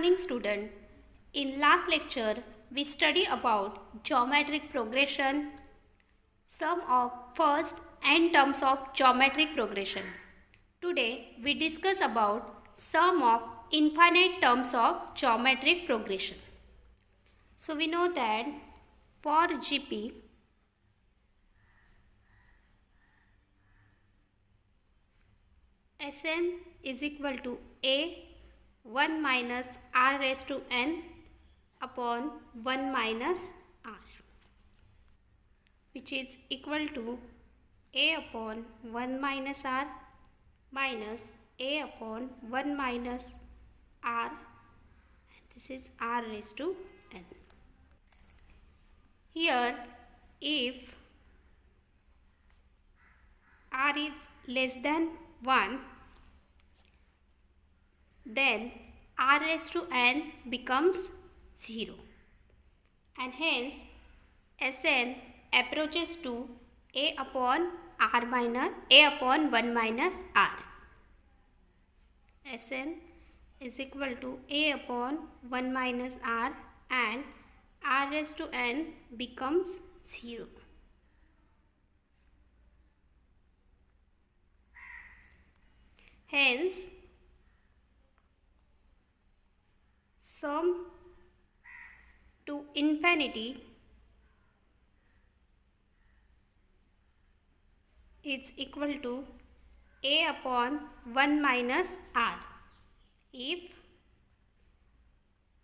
morning student. In last lecture we study about geometric progression, sum of first n terms of geometric progression. Today we discuss about sum of infinite terms of geometric progression. So we know that for GP Sn is equal to a 1 minus r raised to n upon 1 minus r, which is equal to a upon 1 minus r minus a upon 1 minus r, and this is r raised to n. Here if r is less than 1, then r raised to n becomes 0, and hence Sn approaches to a upon r minus a upon 1 minus r. Sn is equal to a upon 1 minus r, and r raised to n becomes 0. Hence sum to infinity is equal to a upon 1 minus r if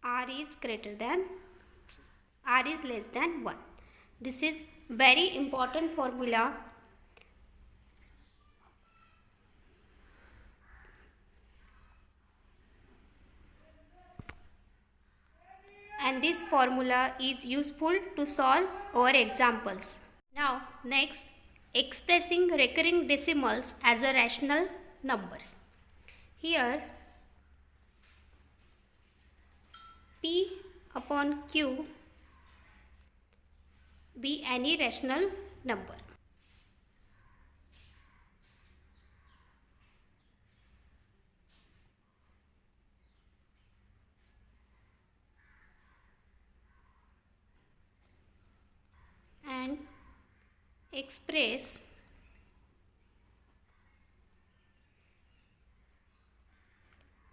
r is greater than r is less than 1. This is very important formula, and this formula is useful to solve our examples. Now next, expressing recurring decimals as a rational numbers. Here p upon q be any rational number. And express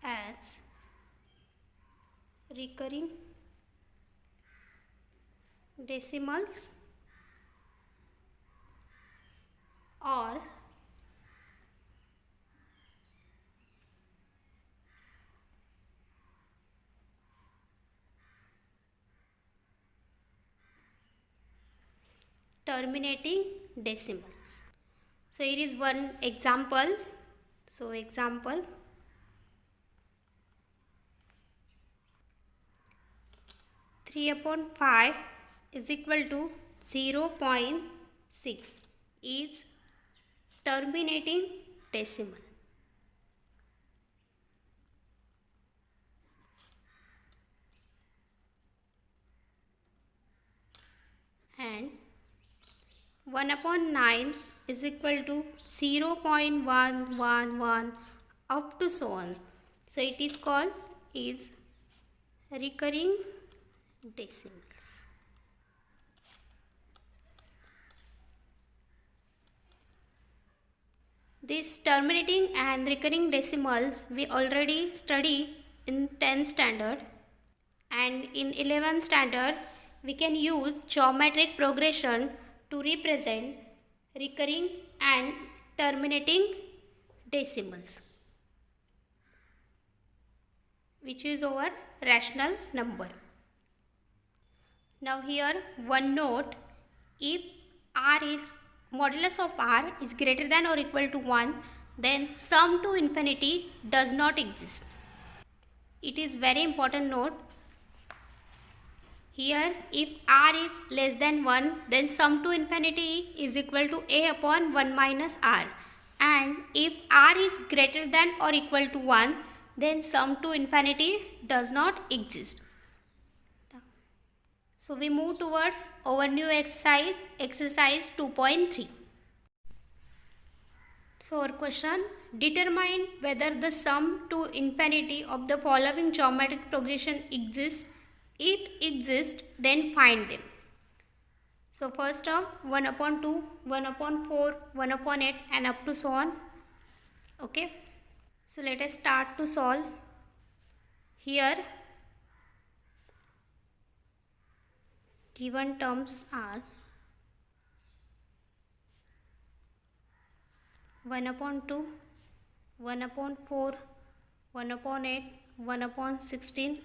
as recurring decimals or terminating decimals. So here is one example. So example, 3 upon 5 is equal to 0.6 is terminating decimal. And 1 upon 9 is equal to 0.111 up to so on. So it is called is recurring decimals. This terminating and recurring decimals we already study in 10th standard, and in 11th standard we can use geometric progression to represent recurring and terminating decimals, which is our rational number. Now here one note, if r is modulus of r is greater than or equal to 1, then sum to infinity does not exist. It is very important note. Here if r is less than 1, then sum to infinity is equal to a upon 1 minus r, and if r is greater than or equal to 1, then sum to infinity does not exist. So we move towards our new exercise, exercise 2.3. So our question, determine whether the sum to infinity of the following geometric progression exists. If exists, then find them. So first term 1 upon 2, 1 upon 4, 1 upon 8 and up to so on. Okay. So let us start to solve. Here given terms are 1 upon 2, 1 upon 4, 1 upon 8, 1 upon 16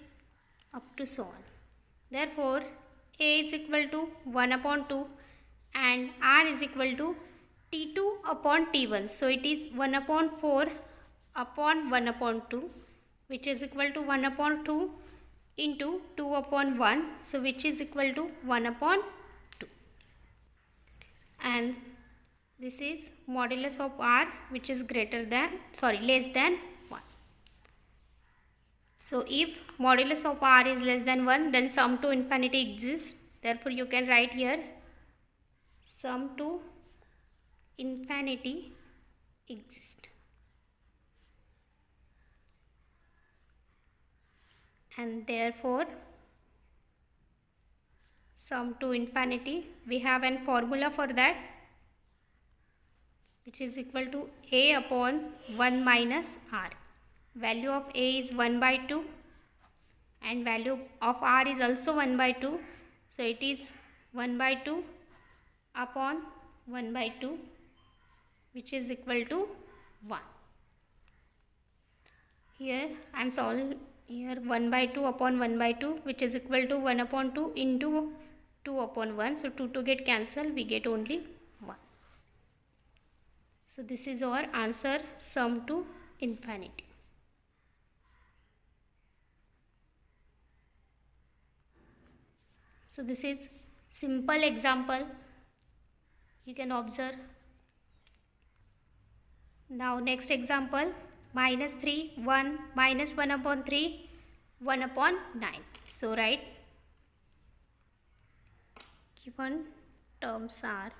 up to so on. Therefore, A is equal to 1 upon 2 and R is equal to T2 upon T1. So, it is 1 upon 4 upon 1 upon 2, which is equal to 1 upon 2 into 2 upon 1. So, which is equal to 1 upon 2. And this is modulus of R, which is less than 1. So if modulus of R is less than 1, then sum to infinity exists. Therefore you can write here sum to infinity exists. And therefore sum to infinity, we have an formula for that, which is equal to A upon 1 minus R. Value of A is 1 by 2 and value of R is also 1 by 2. So it is 1 by 2 upon 1 by 2, which is equal to 1. Here I am solving here 1 by 2 upon 1 by 2, which is equal to 1 upon 2 into 2 upon 1. So 2 to get cancelled, we get only 1. So this is our answer, sum to infinity. So this is simple example, you can observe. Now next example, minus 3, 1, minus 1 upon 3, 1 upon 9. So write given terms are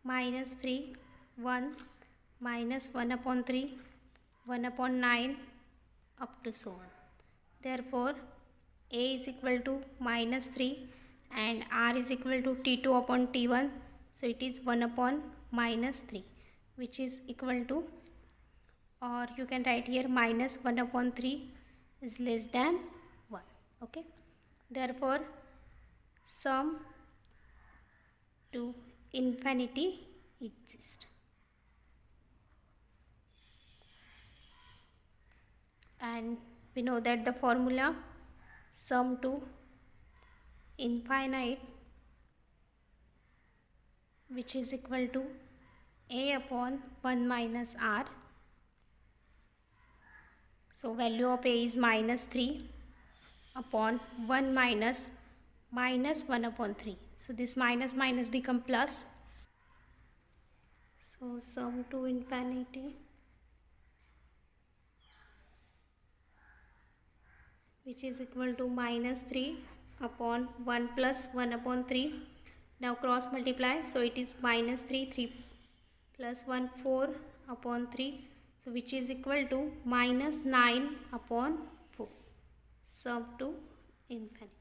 minus 3, 1, minus 1 upon 3, 1 upon 9 up to so on. Therefore, A is equal to minus 3 and R is equal to T2 upon T1. So, it is 1 upon minus 3, which is equal to, or you can write here minus 1 upon 3 is less than 1. Okay. Therefore, sum to infinity exists. And we know that the formula sum to infinite, which is equal to A upon 1 minus R. So value of A is minus 3 upon 1 minus 1 upon 3. So this minus minus become plus. So sum to infinity, which is equal to minus 3 upon 1 plus 1 upon 3. Now cross multiply. So it is minus 3, 3 plus 1, 4 upon 3. So which is equal to minus 9 upon 4. Sum to infinity.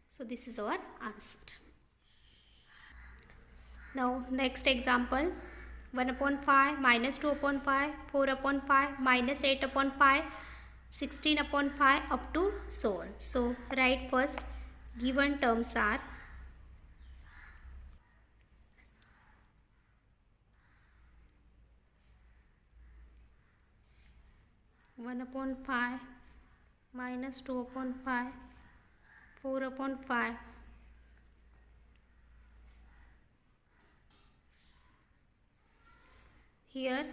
So this is our answer. Now next example, 1 upon 5, minus 2 upon 5, 4 upon 5, minus 8 upon 5, 16 upon 5 up to so on. So write first given terms are 1 upon 5, minus 2 upon 5, 4 upon 5, here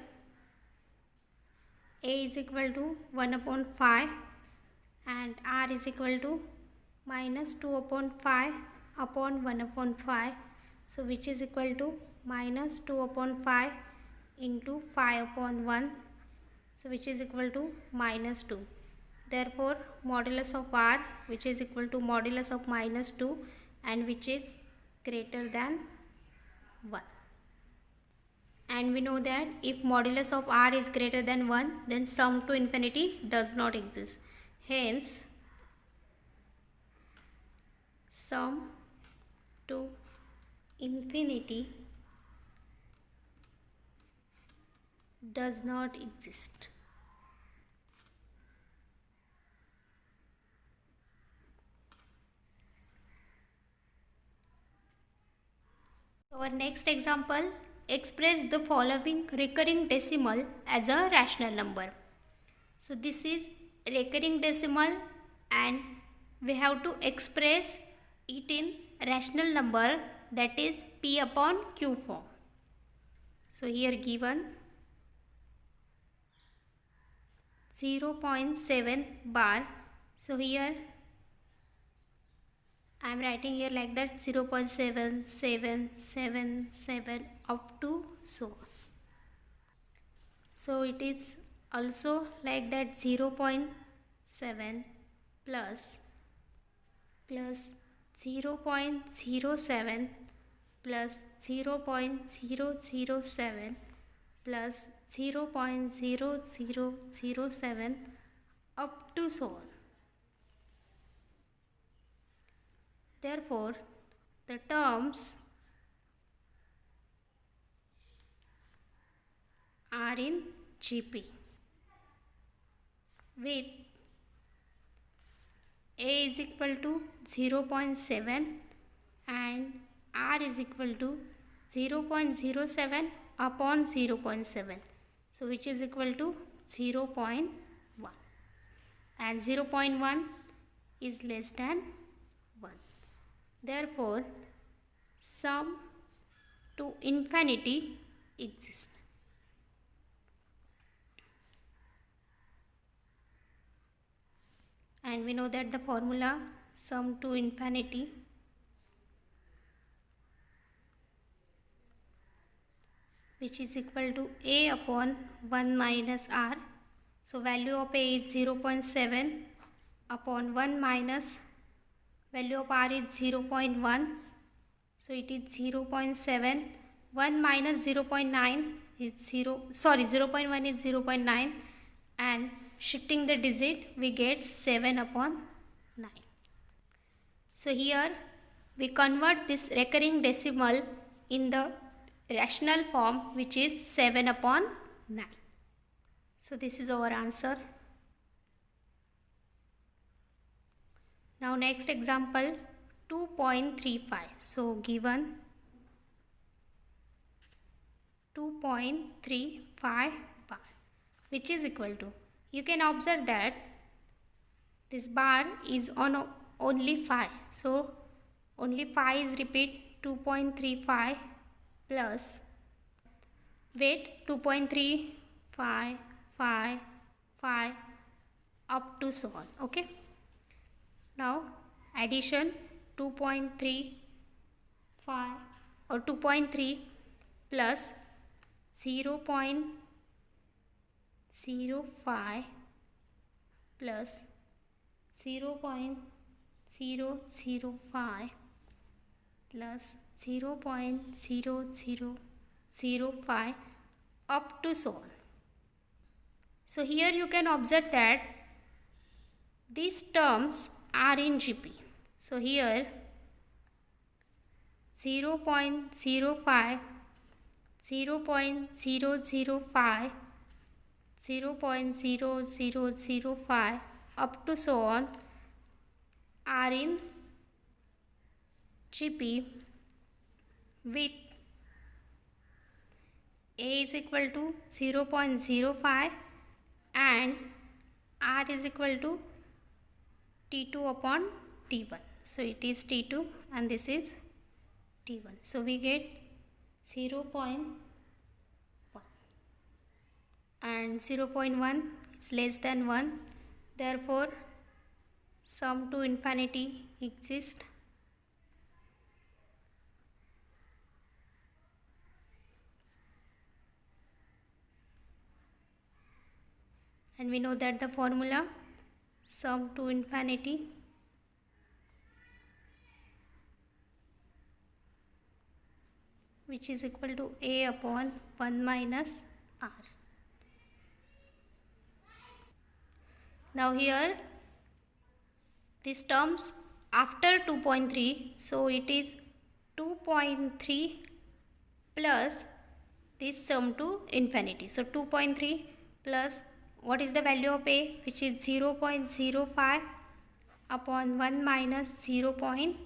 A is equal to 1 upon 5 and R is equal to minus 2 upon 5 upon 1 upon 5. So which is equal to minus 2 upon 5 into 5 upon 1. So which is equal to minus 2. Therefore, modulus of r, which is equal to modulus of -2 and which is greater than 1. And we know that if modulus of r is greater than 1, then sum to infinity does not exist. Hence, sum to infinity does not exist. Our next example, express the following recurring decimal as a rational number. So this is recurring decimal and we have to express it in rational number, that is p upon q form. So here given 0.7 bar. So here I am writing here like that 0.7777 up to so on. So it is also like that 0.7 plus 0.07 plus 0.007 plus 0.0007 up to so on. Therefore, the terms are in GP with A is equal to 0.7 and R is equal to 0.07 upon 0.7. So, which is equal to 0.1 and 0.1 is less than 1. Therefore, sum to infinity exists. And we know that the formula sum to infinity which is equal to A upon 1 minus R. So, value of A is 0.7 upon 1 minus value of R is 0.1. So, it is 0.7. 1 minus 0.9 is 0.1 is 0.9 and shifting the digit we get 7 upon 9. So, here we convert this recurring decimal in the rational form which is 7 upon 9. So, this is our answer. Now, next example 2.35. So, given 2.35 bar which is equal to, you can observe that this bar is on only 5. So, only 5 is repeat 2.35 plus weight 2.355 up to so on. Okay. Now addition 2.35 or 2.3 plus 0.05 plus 0.005 plus 0.0005 up to so on. So, here you can observe that these terms are in GP. So, here 0.05, 0.005, 0.0005 up to so on are in GP with A is equal to 0.05 and R is equal to T2 upon T1. So, it is T2 and this is T1. So, we get 0.1 and 0.1 is less than 1. Therefore, sum to infinity exists. And we know that the formula sum to infinity which is equal to a upon 1 minus r. Now here these terms after 2.3, so it is 2.3 plus this sum to infinity. So 2.3 plus what is the value of a, which is 0.05 upon 1 minus 0.1.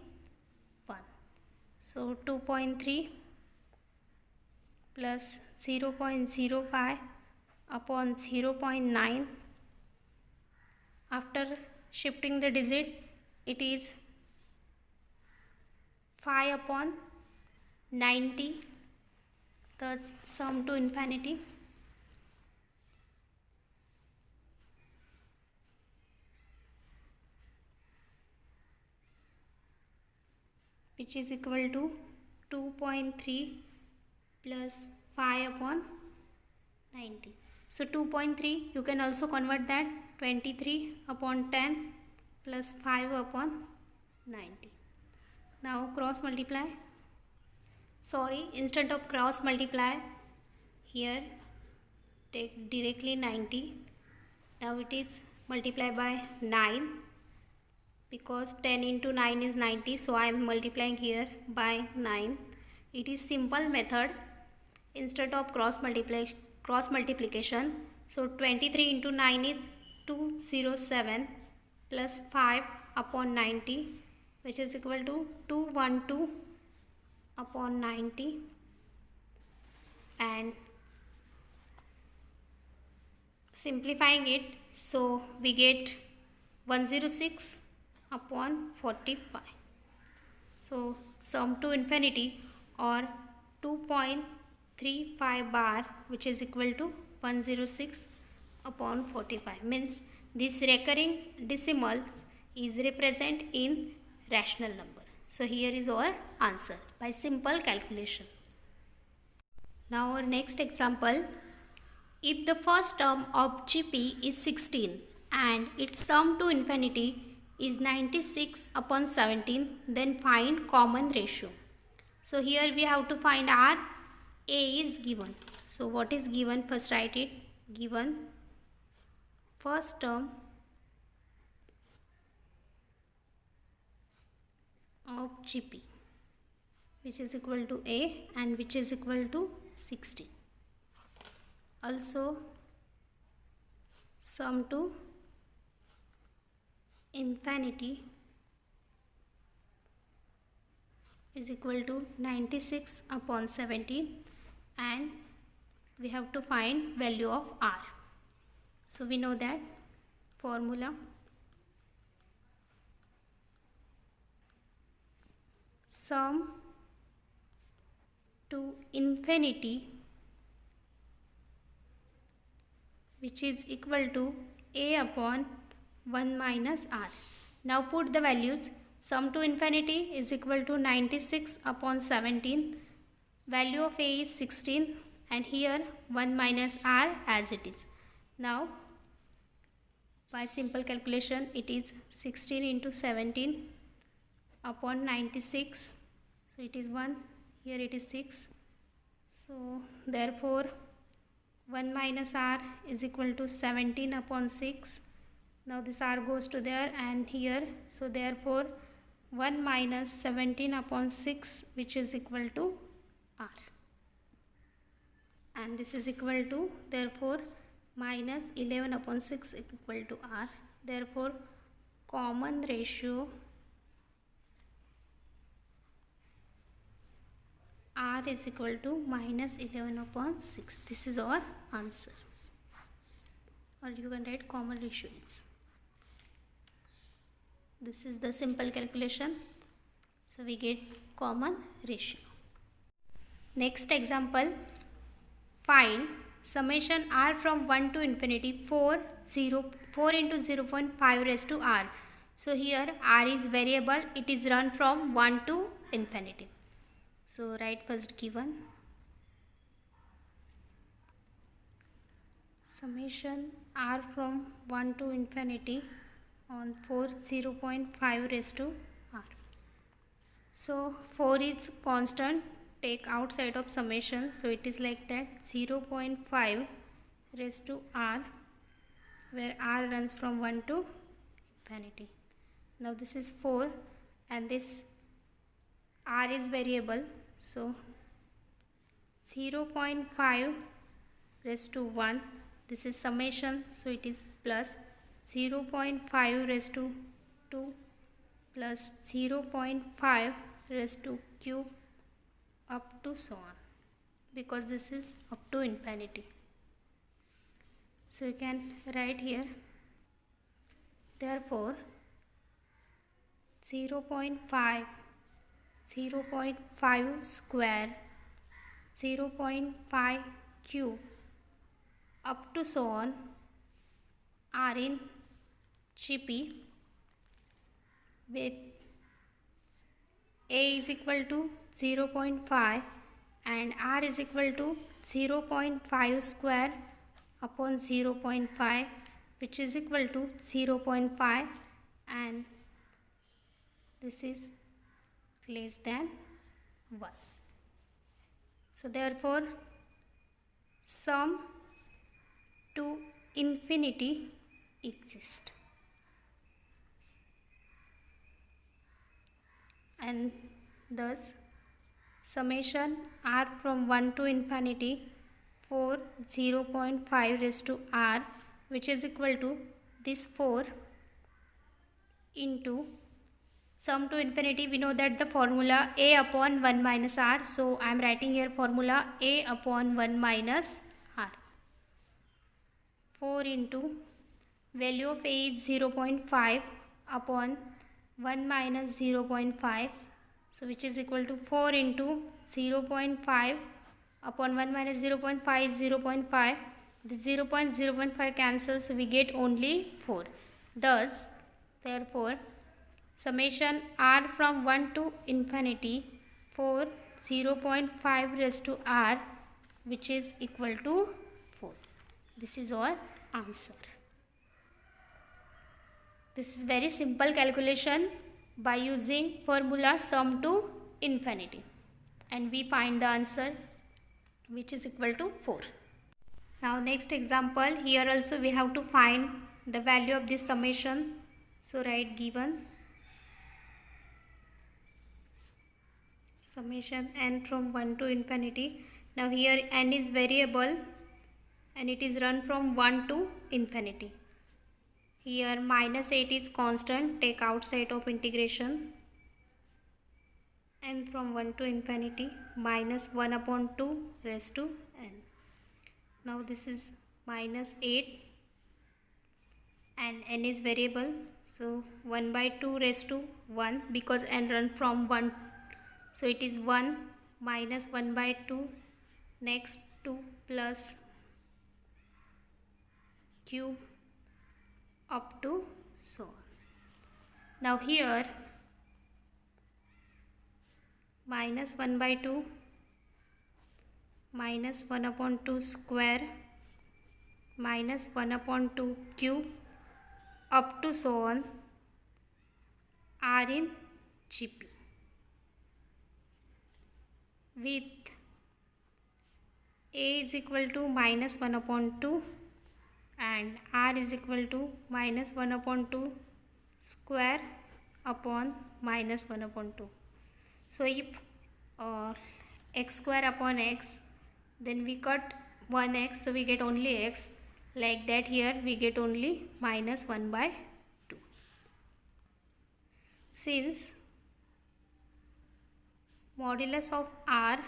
So 2.3 plus 0.05 upon 0.9. After shifting the digit, it is 5 upon 90, thus sum to infinity which is equal to 2.3 plus 5 upon 90. So 2.3 you can also convert that 23 upon 10 plus 5 upon 90. Now cross multiply. Sorry, instead of cross multiply, here take directly 90. Now it is multiplied by 9 because 10 into 9 is 90. So I am multiplying here by 9. It is simple method instead of cross multiplication. So 23 into 9 is 207 plus 5 upon 90 which is equal to 212 upon 90, and simplifying it, so we get 106 upon 45. So sum to infinity or 2.35 bar which is equal to 106 upon 45 means this recurring decimals is represent in rational number. So here is our answer by simple calculation. Now our next example, if the first term of GP is 16 and its sum to infinity is 96 upon 17, then find common ratio. So here we have to find R. A is given. So what is given? First write it. Given first term of GP which is equal to A and which is equal to 16. Also sum to infinity is equal to 96 upon 17 and we have to find value of R. So we know that formula sum to infinity which is equal to A upon 1 minus R. Now put the values. Sum to infinity is equal to 96 upon 17. Value of A is 16 and here 1 minus R as it is. Now by simple calculation it is 16 into 17 upon 96. So it is 1, here it is 6. So therefore 1 minus R is equal to 17 upon 6. Now this R goes to there and here. So therefore 1 minus 17 upon 6 which is equal to R. And this is equal to therefore minus 11 upon 6 is equal to R. Therefore common ratio R is equal to minus 11 upon 6. This is our answer. Or you can write common ratio is. This is the simple calculation. So we get common ratio. Next example, find summation R from 1 to infinity 4 into 0.5 raised to R. So here R is variable. It is run from 1 to infinity. So write first given summation R from 1 to infinity on 4 0.5 raised to r. So 4 is constant, take outside of summation, so it is like that 0.5 raised to r, where r runs from 1 to infinity. Now this is 4 and this r is variable, so 0.5 raised to 1, this is summation, so it is plus 0.5 raised to 2 plus 0.5 raised to cube up to so on, because this is up to infinity. So you can write here, therefore 0.5 square 0.5 cube up to so on are in GP, with a is equal to 0.5 and r is equal to 0.5 square upon 0.5, which is equal to 0.5, and this is less than 1. So therefore sum to infinity exists, and thus summation r from 1 to infinity for 0.5 raised to r, which is equal to this 4 into sum to infinity. We know that the formula a upon 1 minus r, so I am writing here formula a upon 1 minus r. 4 into value of a is 0.5 upon 1 minus 0.5, so which is equal to 4 into 0.5 upon 1 minus 0.5 is 0.5. The 0.05 cancels, so we get only 4. Thus, therefore, summation r from 1 to infinity for 0.5 raised to r, which is equal to 4. This is our answer. This is very simple calculation by using formula sum to infinity, and we find the answer, which is equal to 4. Now next example, here also we have to find the value of this summation. So write given summation n from 1 to infinity. Now here n is variable and it is run from 1 to infinity. Here minus 8 is constant, take outside of integration, n from 1 to infinity minus 1 upon 2 raised to n. Now this is minus 8 and n is variable, so 1 by 2 raised to 1, because n run from 1, so it is 1 minus 1 by 2, next 2 plus cube up to so on. Now here minus 1 by 2 minus 1 upon 2 square minus 1 upon 2 cube up to so on are in GP, with a is equal to minus 1 upon 2 and r is equal to minus 1 upon 2 square upon minus 1 upon 2. So if x square upon x, then we cut 1x, so we get only x. Like that here we get only minus 1 by 2. Since modulus of r,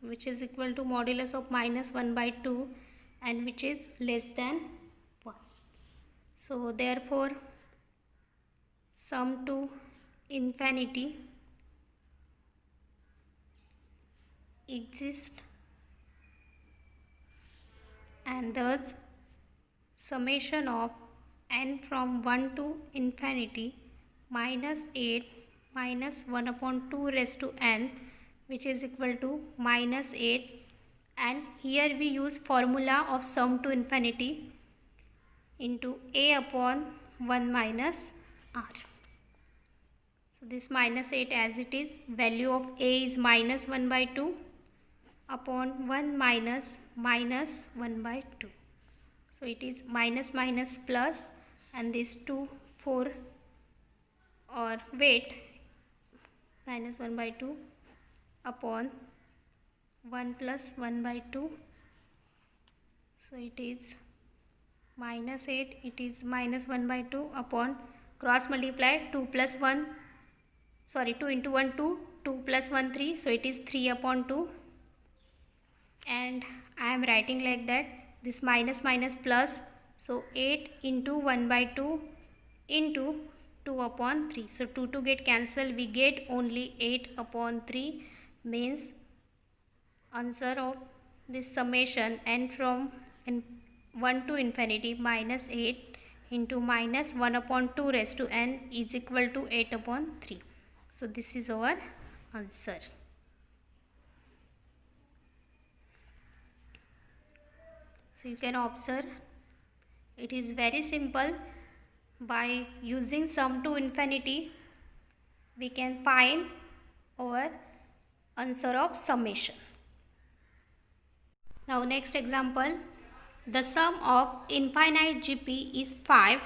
which is equal to modulus of minus 1 by 2 and which is less than 1, so therefore sum to infinity exists, and thus summation of n from 1 to infinity minus 8 minus 1 upon 2 raised to n, which is equal to minus 8, and here we use formula of sum to infinity into a upon 1 minus r. So this minus 8 as it is, value of a is minus 1 by 2 upon 1 minus 1 by 2. So it is minus minus plus, and these 2 4 or weight minus 1 by 2 upon 1 plus 1 by 2. So it is minus 8, it is minus 1 by 2 upon cross multiply 2 plus 1, sorry 2 into 1 2, 2 plus 1 3, so it is 3 upon 2, and I am writing like that, this minus minus plus, so 8 into 1 by 2 into 2 upon 3. So 2 to get cancelled, we get only 8 upon 3, means answer of this summation n from 1 to infinity minus 8 into minus 1 upon 2 raised to n is equal to 8 upon 3. So this is our answer. So you can observe it is very simple. By using sum to infinity, we can find our answer of summation. Now next example, the sum of infinite GP is 5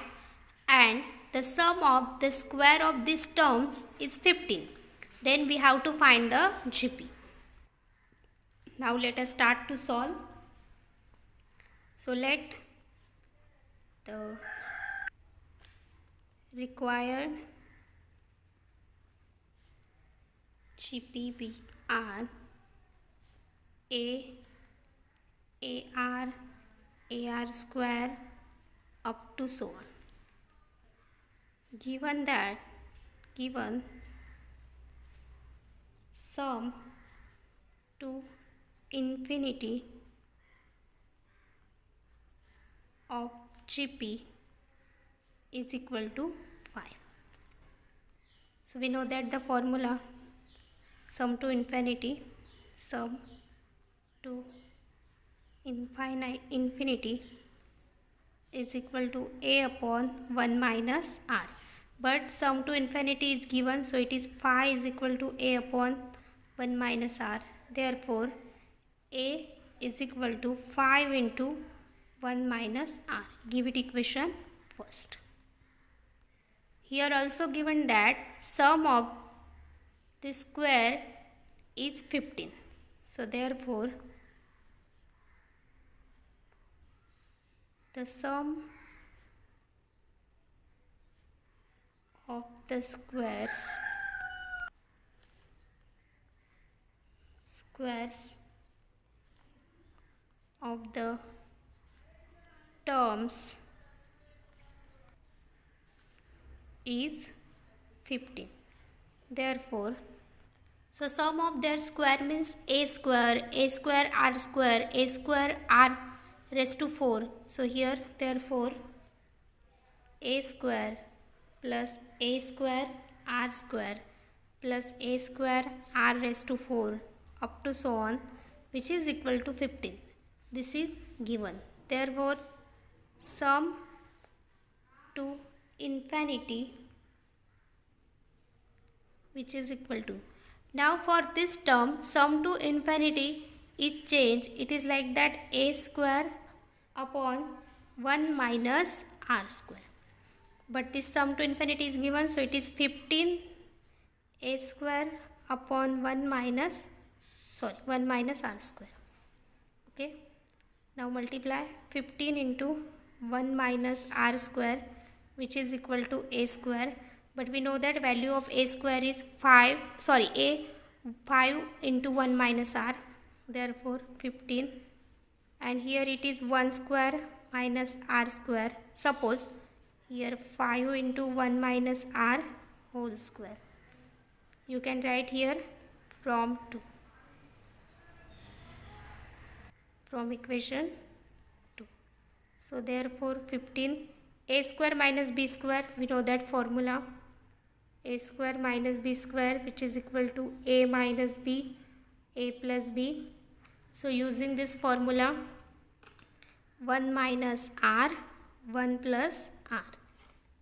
and the sum of the square of these terms is 15. Then we have to find the GP. Now let us start to solve. So let the required GP be R, A, AR, AR square up to so on. Given sum to infinity of GP is equal to 5. So we know that the formula sum to infinity infinity is equal to a upon 1 minus r. But sum to infinity is given, so it is phi is equal to a upon 1 minus r. Therefore, a is equal to 5 into 1 minus r. Give it equation first. Here also given that sum of the square is 15. So therefore, the sum of the squares of the terms is 15. Therefore, so sum of their square means a square r square, a square r raised to 4. So here therefore a square plus a square r square plus a square r raised to 4 up to so on, which is equal to 15. This is given. Therefore, sum to infinity, which is equal to, now for this term sum to infinity is changed. It is like that a square upon 1 minus r square. But this sum to infinity is given, so it is 15 a square upon 1 minus r square. Okay. Now multiply 15 into 1 minus r square, which is equal to a square. But we know that value of a square is 5 into 1 minus r. Therefore 15, and here it is 1 square minus r square. Suppose here 5 into 1 minus r whole square. You can write here from equation 2. So therefore 15 a square minus b square, we know that formula, a square minus b square, which is equal to a minus b, a plus b. So using this formula, 1 minus r, 1 plus r,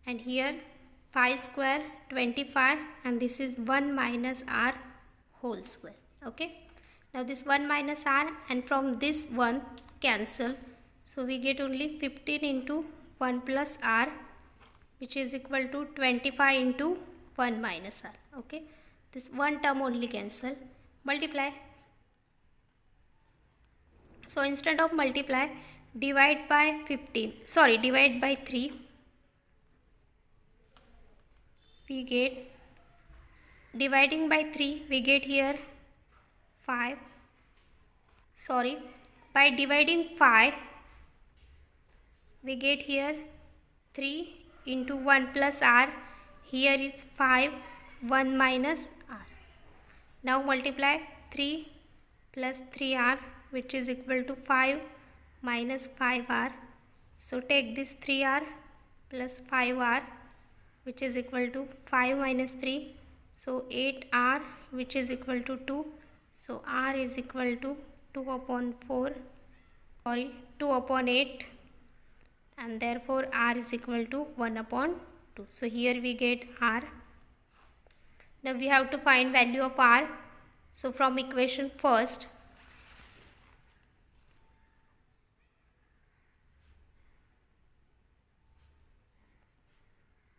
and here 5 square 25, and this is 1 minus r whole square. Okay, now this 1 minus r and from this 1 cancel, so we get only 15 into 1 plus r, which is equal to 25 into 1 minus r. Okay, this one term only cancel. Multiply. So instead of multiply, divide by 3. We get, dividing by 3, we get here 5. By dividing 5, we get here 3 into 1 plus r. Here is 5, 1 minus r. Now multiply 3 plus 3r, which is equal to 5 minus 5r. So take this 3r plus 5r, which is equal to 5 minus 3. So 8r, which is equal to 2. So r is equal to 2 upon 8, and therefore r is equal to 1 upon 2. So here we get r. Now we have to find value of r. So from equation first,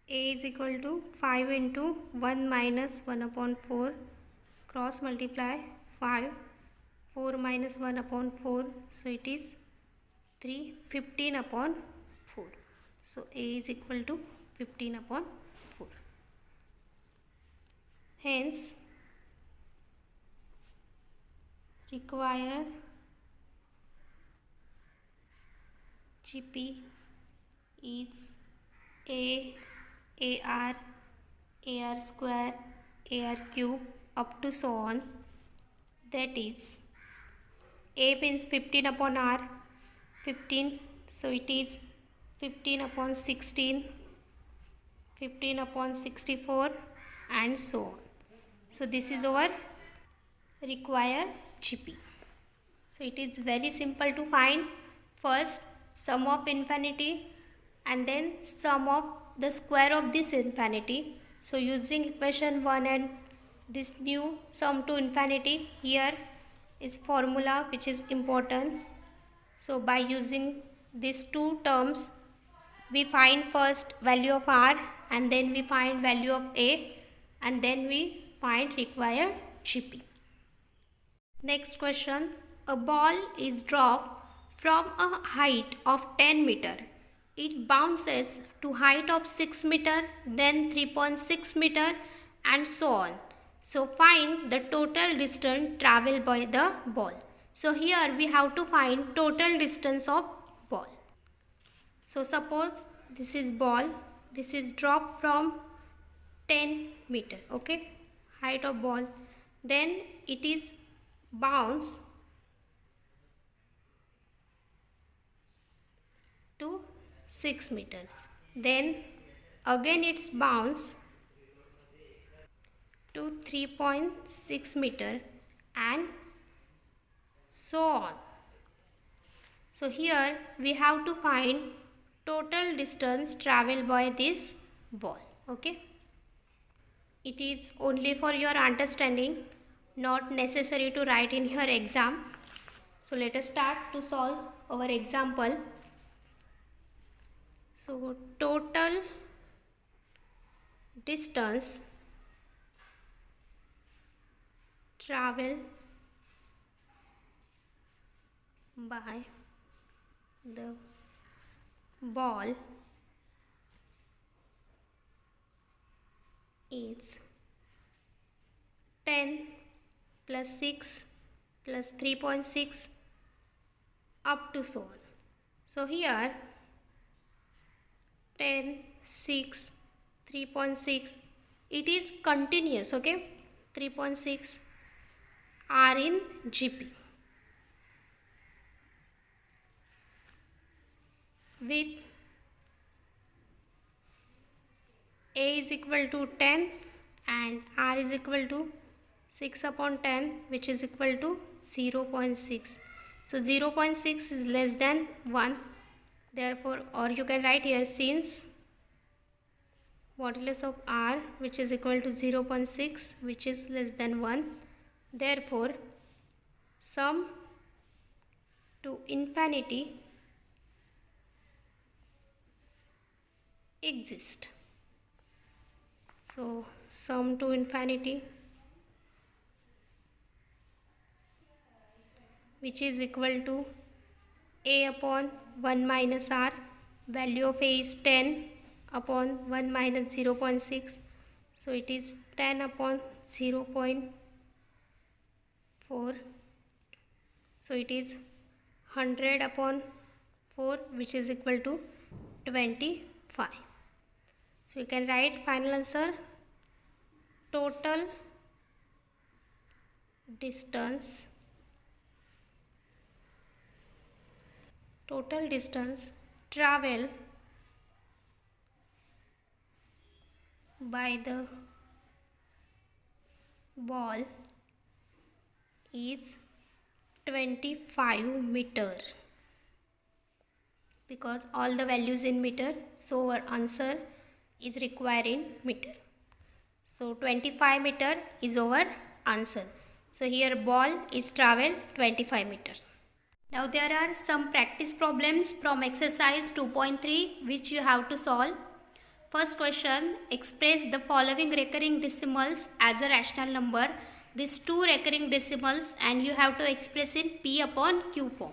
a is equal to 5 into 1 minus 1 upon 4, cross multiply 5, 4 minus 1 upon 4, so it is 3, 15 upon 4. So a is equal to 15 upon 4. Hence, required GP is A, AR, AR square, AR cube, up to so on. That is, A means 15 upon R, 15, so it is 15 upon 16, 15 upon 64, and so on. So this is our required GP. So it is very simple to find. First, sum of infinity, and then sum of the square of this infinity. So using equation 1 and this new sum to infinity, here is formula which is important. So by using these two terms, we find first value of r, and then we find value of a, and then we find required GP. Next question. A ball is dropped from a height of 10 meter. It bounces to height of 6 meter, then 3.6 meter, and so on. So find the total distance traveled by the ball. So here we have to find total distance of ball. So suppose this is ball, this is drop from 10 meter, okay, height of ball. Then it is bounce to 6 meter. Then again it's bounce to 3.6 meter, and so on. So here we have to find total distance traveled by this ball. Okay, it is only for your understanding, not necessary to write in your exam. So let us start to solve our example. So total distance travel by the ball is 10 plus 6 plus 3.6 up to so on. So here 10, 6, 3.6, it is continuous, okay, 3.6 are in GP. With A is equal to 10 and R is equal to 6 upon 10, which is equal to 0.6. So 0.6 is less than 1. Therefore, or you can write here, since modulus of r, which is equal to 0.6, which is less than 1. Therefore, sum to infinity exist. So sum to infinity, which is equal to a upon 1 minus r, value of a is 10 upon 1 minus 0.6, so it is 10 upon 0.4, so it is 100 upon 4, which is equal to 25. So you can write final answer, total distance travel by the ball is 25 meter, because all the values in meter, so our answer is required in meter. So 25 meter is our answer. So here ball is travel 25 meters. Now there are some practice problems from exercise 2.3 which you have to solve. First question, express the following recurring decimals as a rational number. These two recurring decimals and you have to express in P upon Q form.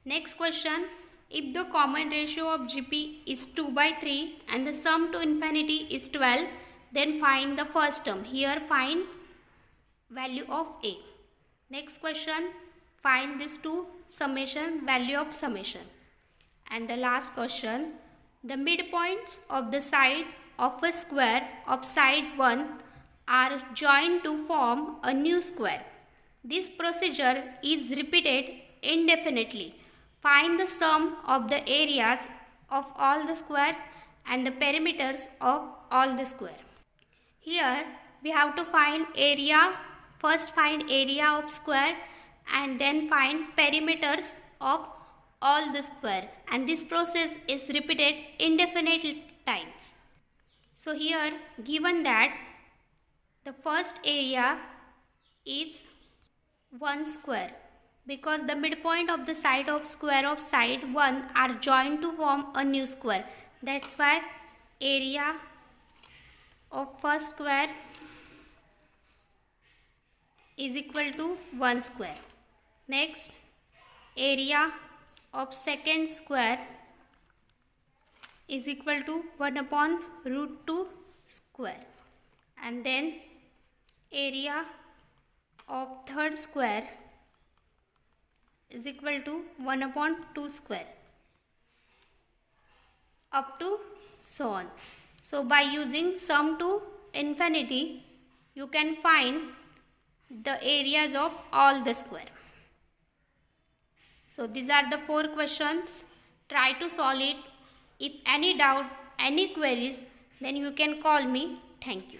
Next question, if the common ratio of GP is 2/3 and the sum to infinity is 12, then find the first term. Here find value of A. Next question, find these two summation, value of summation. And the last question, the midpoints of the side of a square of side 1 are joined to form a new square. This procedure is repeated indefinitely. Find the sum of the areas of all the square and the perimeters of all the square. Here we have to find area. First find area of square and then find perimeters of all the square, and this process is repeated indefinite times. So here given that the first area is 1 square, because the midpoint of the side of square of side 1 are joined to form a new square. That's why area of first square is equal to 1 square. Next, area of second square is equal to 1 upon root 2 square. And then area of third square is equal to 1 upon 2 square, up to so on. So by using sum to infinity, you can find the areas of all the square. So these are the 4 questions. Try to solve it. If any doubt, any queries, then you can call me. Thank you.